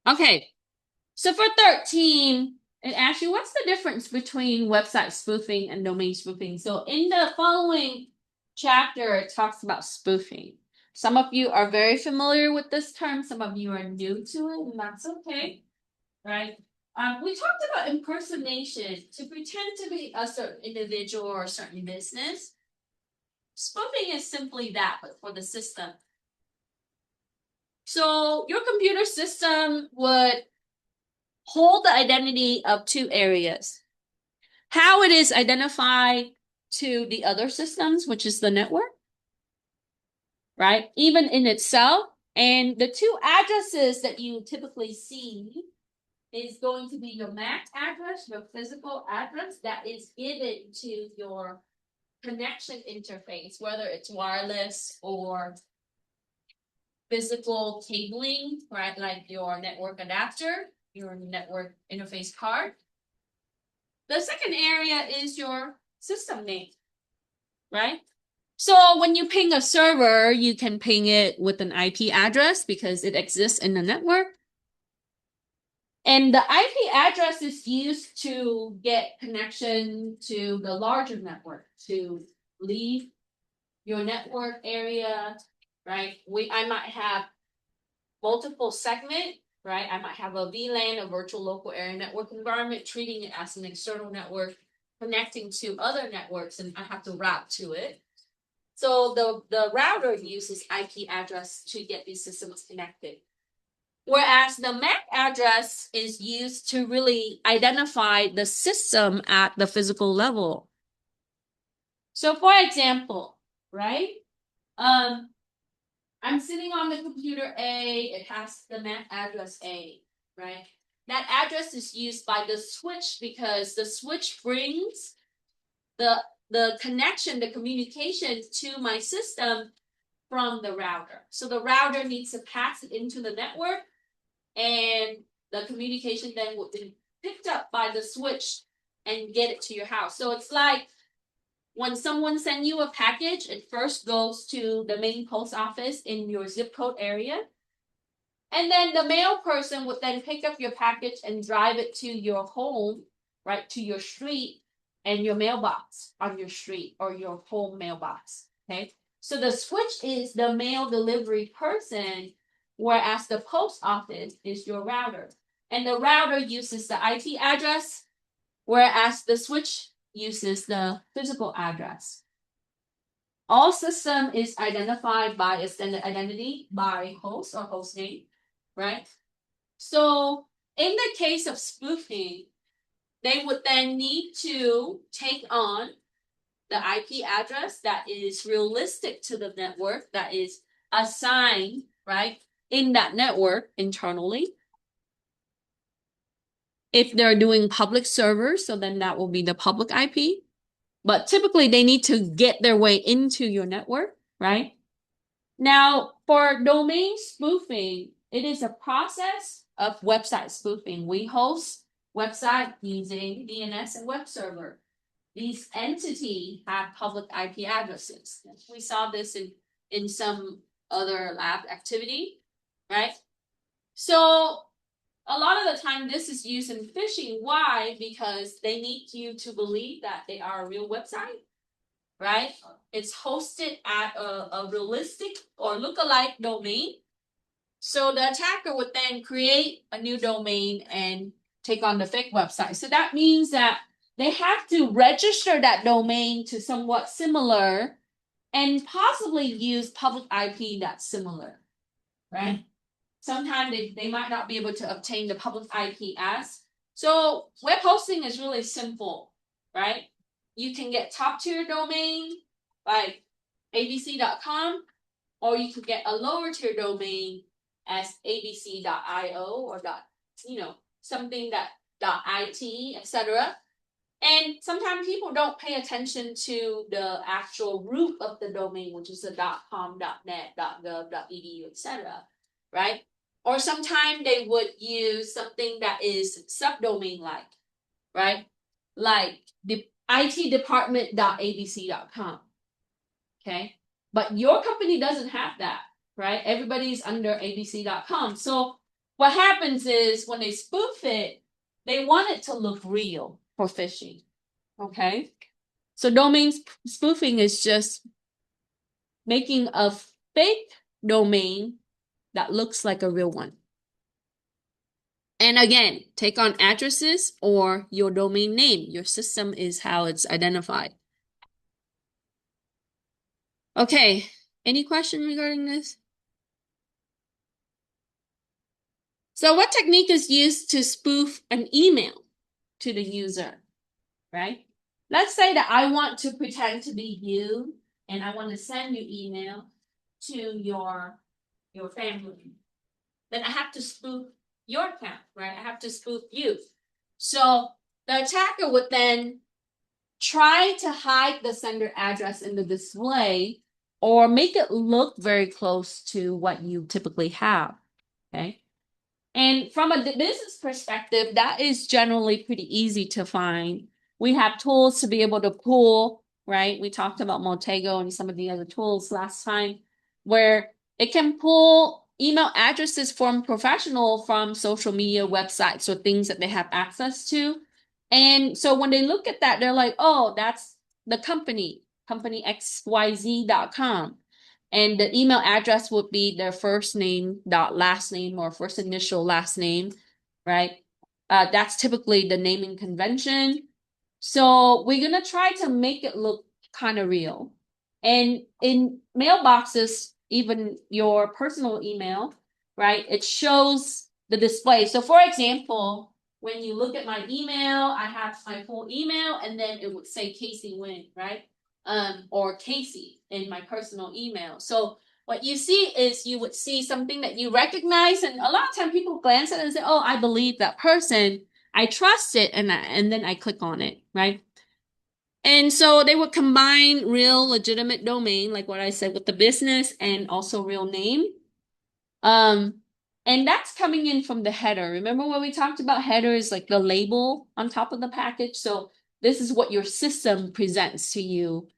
Okay. So for 13, it asks you what's the difference between website spoofing and domain spoofing. So in the following chapter, it talks about spoofing. Some of you are very familiar with this term, some of you are new to it, and that's okay, right? We talked about impersonation to pretend to be a certain individual or a certain business. Spoofing is simply that, but for the system. So your computer system would hold the identity of two areas. How it is identified to the other systems, which is the network, right? Even in itself. And the two addresses that you typically see is going to be your MAC address, your physical address that is given to your connection interface, whether it's wireless or physical cabling, right? Like your network adapter, your network interface card. The second area is your system name, right? So when you ping a server, you can ping it with an IP address because it exists in the network. And the IP address is used to get connection to the larger network, to leave your network area, right? I might have multiple segment, right? I might have a VLAN, a virtual local area network environment, treating it as an external network, connecting to other networks, and I have to route to it. So the router uses IP address to get these systems connected. Whereas the MAC address is used to really identify the system at the physical level. So for example, right? I'm sitting on the computer A, it has the MAC address A, right? That address is used by the switch because the switch brings the connection, the communication to my system from the router. So the router needs to pass it into the network, and the communication then will be picked up by the switch and get it to your house. So it's like when someone sends you a package, it first goes to the main post office in your zip code area. And then the mail person would then pick up your package and drive it to your home, right, to your street and your mailbox on your street or your home mailbox. Okay. So the switch is the mail delivery person, whereas the post office is your router. And the router uses the IP address, whereas the switch uses the physical address. All system is identified by extended identity by host or host name, right? So in the case of spoofing, they would then need to take on the IP address that is realistic to the network, that is assigned, right, in that network internally. If they're doing public servers, so then that will be the public IP. But typically they need to get their way into your network, right? Now, for domain spoofing, it is a process of website spoofing. We host website using DNS and web server. These entities have public IP addresses. We saw this in some other lab activity, right? So a lot of the time this is used in phishing. Why? Because they need you to believe that they are a real website, right? It's hosted at a realistic or lookalike domain. So the attacker would then create a new domain and take on the fake website. So that means that they have to register that domain to somewhat similar and possibly use public IP that's similar, right? Sometimes they might not be able to obtain the public IP as. So web hosting is really simple, right? You can get top tier domain like abc.com, or you could get a lower tier domain as abc.io or something that .it, etc. And sometimes people don't pay attention to the actual root of the domain, which is the .com, .net, .gov, .edu, etc. Right? Or sometimes they would use something that is subdomain like, right? Like the IT department.abc.com. Okay. But your company doesn't have that, right? Everybody's under abc.com. So what happens is when they spoof it, they want it to look real for phishing. Okay. So domain spoofing is just making a fake domain that looks like a real one. And again, take on addresses or your domain name. Your system is how it's identified. Okay, any question regarding this? So what technique is used to spoof an email to the user, right? Let's say that I want to pretend to be you and I want to send you email to your family. Then I have to spoof your account, right? I have to spoof you. So the attacker would then try to hide the sender address in the display or make it look very close to what you typically have, okay? And from a business perspective, that is generally pretty easy to find. We have tools to be able to pull, right? We talked about Montego and some of the other tools last time, where it can pull email addresses from professional from social media websites or things that they have access to. And so when they look at that, they're like, oh, that's the company xyz.com. And the email address would be their first name dot last name or first initial last name, right? That's typically the naming convention. So we're gonna try to make it look kind of real. And in mailboxes, even your personal email, right? It shows the display. So for example, when you look at my email, I have my full email and then it would say Casey Wynn, right? Or Casey in my personal email. So what you see is you would see something that you recognize, and a lot of times people glance at it and say, "Oh, I believe that person. I trust it," and then I click on it, right? And so they would combine real legitimate domain, like what I said, with the business and also real name. And that's coming in from the header. Remember when we talked about header is like the label on top of the package? So this is what your system presents to you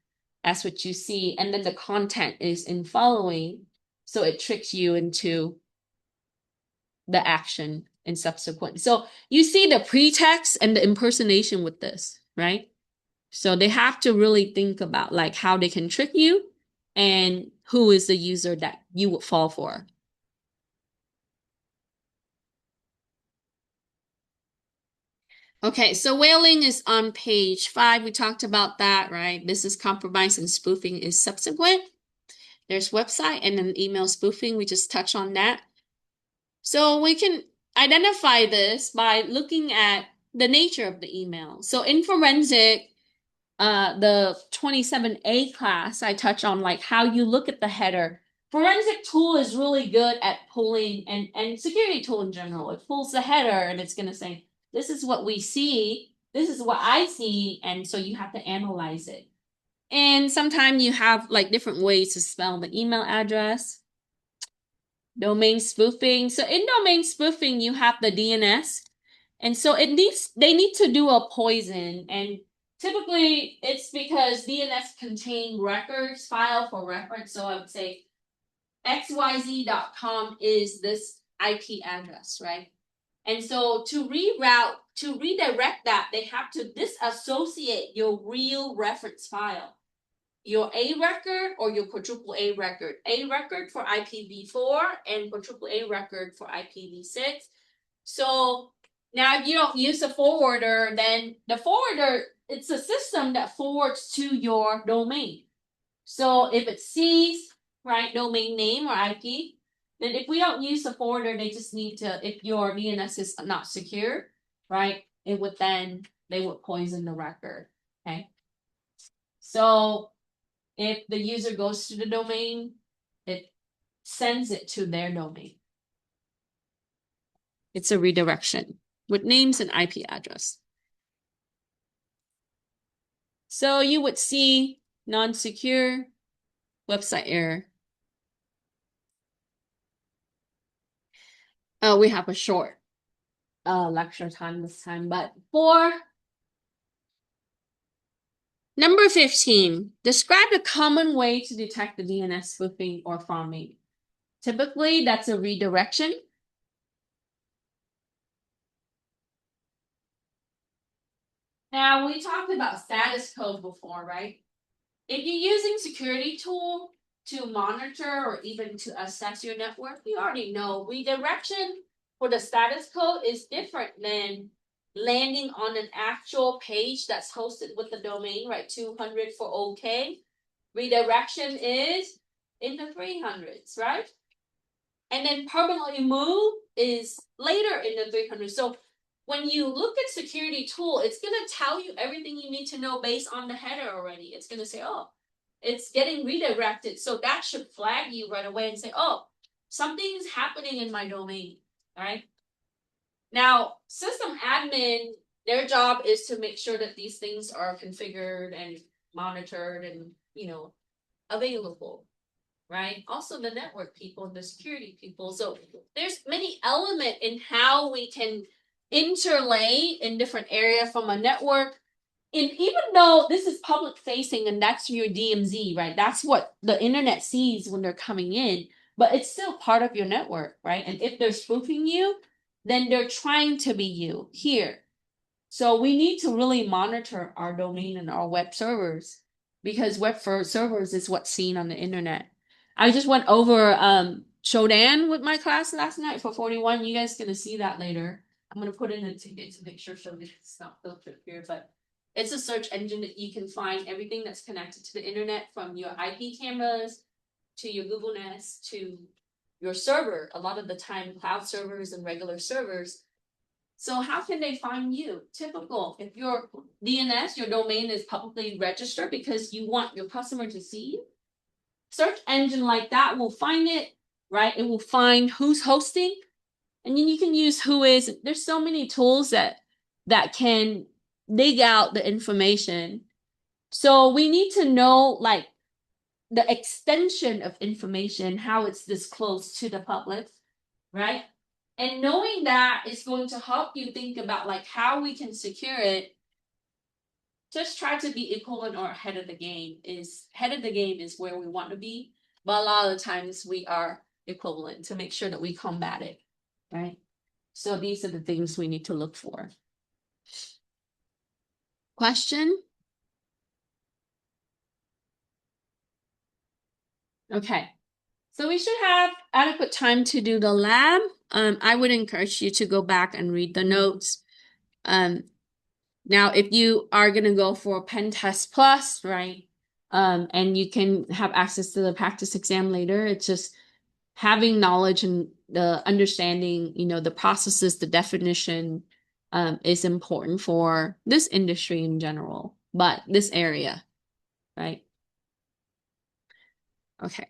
as what you see, and then the content is in following. So it tricks you into the action in subsequent. So you see the pretext and the impersonation with this, right? So they have to really think about like how they can trick you and who is the user that you would fall for. Okay, so whaling is on page 5. We talked about that, right? This is compromise and spoofing is subsequent. There's website and then email spoofing. We just touched on that. So we can identify this by looking at the nature of the email. So in forensic, the 27A class, I touch on like how you look at the header. Forensic tool is really good at pulling, and security tool in general. It pulls the header and it's going to say, this is what we see, this is what I see, and so you have to analyze it. And sometimes you have like different ways to spell the email address. Domain spoofing. So in domain spoofing, you have the DNS. And so they need to do a poison. And typically it's because DNS contain records, file for reference. So I would say xyz.com is this IP address, right? And so to redirect that, they have to disassociate your real reference file, your A record or your quadruple A record. A record for IPv4 and quadruple A record for IPv6. So now if you don't use a forwarder, then the forwarder, it's a system that forwards to your domain. So if it sees, right, domain name or IP, then if we don't use the forwarder, they just need to, if your DNS is not secure, right, it would then, they would poison the record, okay? So if the user goes to the domain, it sends it to their domain. It's a redirection with names and IP address. So you would see non-secure website error. We have a short lecture time this time, but for number 15, describe the common way to detect the DNS spoofing or pharming. Typically, that's a redirection. Now, we talked about status code before, right? If you're using security tool to monitor or even to assess your network, you already know redirection for the status code is different than landing on an actual page that's hosted with the domain, right? 200 for OK. Redirection is in the 300s, right? And then permanently move is later in the 300s. So when you look at security tool, it's going to tell you everything you need to know based on the header already. It's going to say, oh, it's getting redirected. So that should flag you right away and say, oh, something's happening in my domain, all right? Now, system admin, their job is to make sure that these things are configured and monitored and, available, right? Also the network people and the security people. So there's many elements in how we can interlay in different area from a network. And even though this is public facing and that's your DMZ, right? That's what the internet sees when they're coming in, but it's still part of your network, right? And if they're spoofing you, then they're trying to be you here. So we need to really monitor our domain and our web servers because web servers is what's seen on the internet. I just went over Shodan with my class last night for 41. You guys gonna see that later. I'm gonna put in a ticket to make sure Shodan's not filtered here, but it's a search engine that you can find everything that's connected to the internet from your IP cameras to your Google Nest to your server. A lot of the time, cloud servers and regular servers. So how can they find you? Typical. If your DNS, your domain is publicly registered because you want your customer to see you, search engine like that will find it, right? It will find who's hosting, and then you can use who is. There's so many tools that can dig out the information. So we need to know like the extension of information, how it's disclosed to the public, right? And knowing that is going to help you think about like how we can secure it. Just try to be equivalent or ahead of the game. Head of the game is where we want to be, but a lot of the times we are equivalent to make sure that we combat it, right? So these are the things we need to look for. Question? Okay. So we should have adequate time to do the lab. I would encourage you to go back and read the notes. Now, if you are going to go for Pen Test Plus, right, and you can have access to the practice exam later, it's just having knowledge and the understanding, the processes, the definition is important for this industry in general, but this area, right? Okay.